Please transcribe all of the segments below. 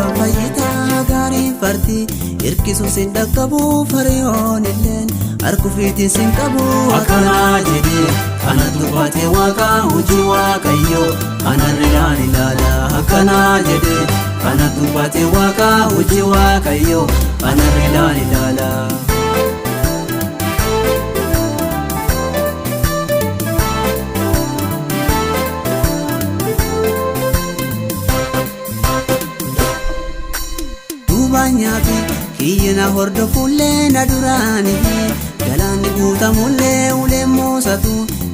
cufa fayyita gaarii farti hirkisu sin dhaqqabu fariyoon illeen harkufiitiin sin qabu akkana jedhee kanatu baatee waaqa hojii waaqayyo anarraan ilaala akkana jedhee kanatu baatee waaqa hojii waaqayyo anarraan ilaala. Banyaati kiyyina hordofullee na duraani galaanni guutamullee ulee moosatu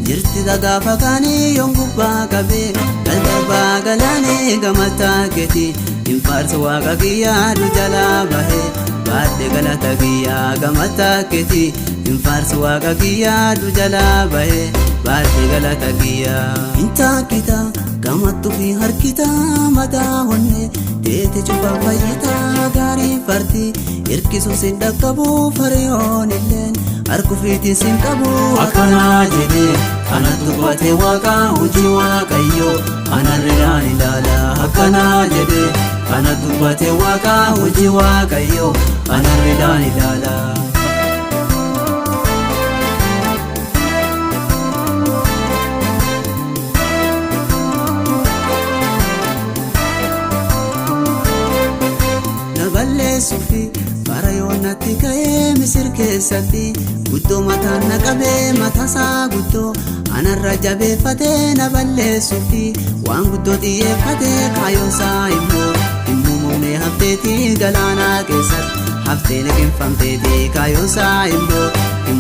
jirti gaafa kaanii yoon gubbaa qabee galgarbaa galaanee gamataa keeti hin faarsu waaqa kiyyaa du jalaa bahee baadde galata kiyyaa gamataa keeti hin faarsu waaqa kiyyaa du jalaa bahee baadde galata kiyyaa hin taakkita gamattu fi harkita mataa honne teete cufa fayyita gaarii farti hirkisu sin dhaqqabu fariyoon illeen harkufiitiin sin qabu akkana jedhee kanatu baatee waaqa hojii waaqayyo anarraan ilaala akkana jedhee kanatu baatee waaqa hojii waaqayyo anarraan ilaala. Sufi farayoonatti ka'ee misir keessatti guddoo mataan na qabee mataasaa guddoo anarra jabeeffatee na balleessuufi waan guddoo xiyyeeffatee kaayoosaa immoo muumee hafteetii galaanaa keessatti haftee liqinfamteetii kaayoosaa immoo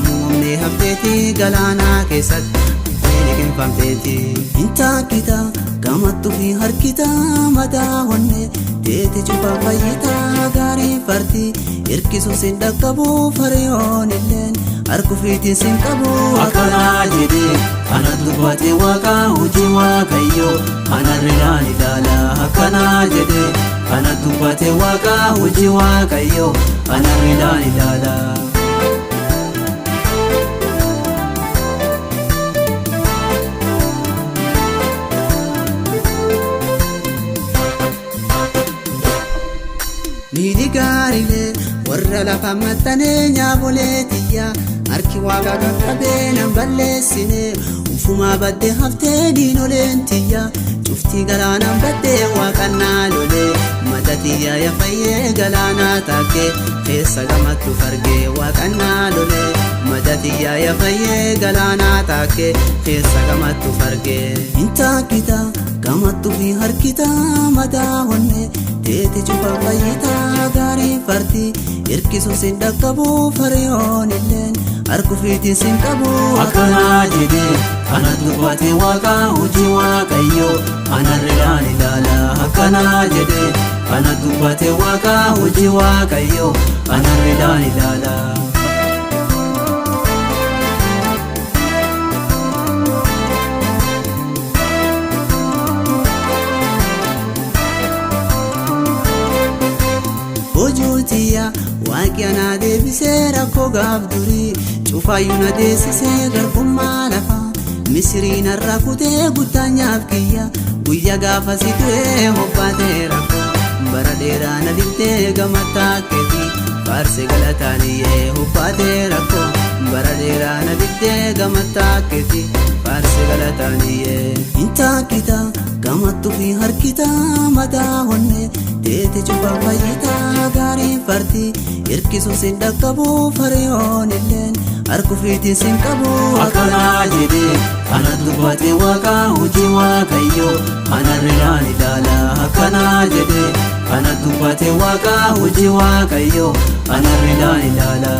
muumee hafteetii galaanaa keessatti haftee liqinfamteetii hin taakkita gamattu fi harkita mataa honne teete cufa fayyita gaarii farti hirkisu sin dhaqqabu fariyoon illeen harkufiitiin sin qabu akkana jedhee kanatu baatee waaqa hojii waaqayyo anarraan ilaala akkana jedhee kanatu baatee waaqa hojii waaqayyo anarraan ilaala. Nini gaarilee warra lafa maxxanee nyaabolee tiyyaa harki waaqa qaqqabee nan balleessine ufumaa baddee haftee diinoleen tiyyaa cuftii galaanaan baddee waaqannaa lolee mata tiyyaa yafayyee galaanaa taakkee keessa gamattu fargee waaqannaa lolee mata tiyyaa yafayyee galaanaa taakkee keessa gamattu fargee hin taakkita gamattu fi harkita mataa honne teete cufa fayyita gaarii farti hirkisu sin dhaqqabu fariyoon illeen harkufiitiin sin qabu akkana jedhee kanatu baatee waaqa hojii waaqayyo anarraan ilaala akkana jedhee kanatu baatee waaqa hojii waaqayyo anarraan ilaala. Hojuutiya waaqi anaa deebisee rakkoo gaaf durii cufaayyuu na deessisee garbummaa lafa misiriin har'a kutee guddaan nyaaf kiyya guyya gaafa si du'ee hobbaatee rakkoo bara dheeraa na dibdee gamattaa keetii faarse galataaniyyee hobbaatee rakkoo bara dheeraa na dibdee gamattaa keetii faarse galataaniyyee hin taakkita gamattu fi harkita mataa honne teete cufa fayyita gaarii farti hirkisu sin dhaqqabu fariyoon illeen harkufiitiin sin qabu akkana jedhee kanatu baatee waaqa hojii waaqayyo anarraan ilaala akkana jedhee kanatu baatee waaqa hojii waaqayyo anarraan ilaala.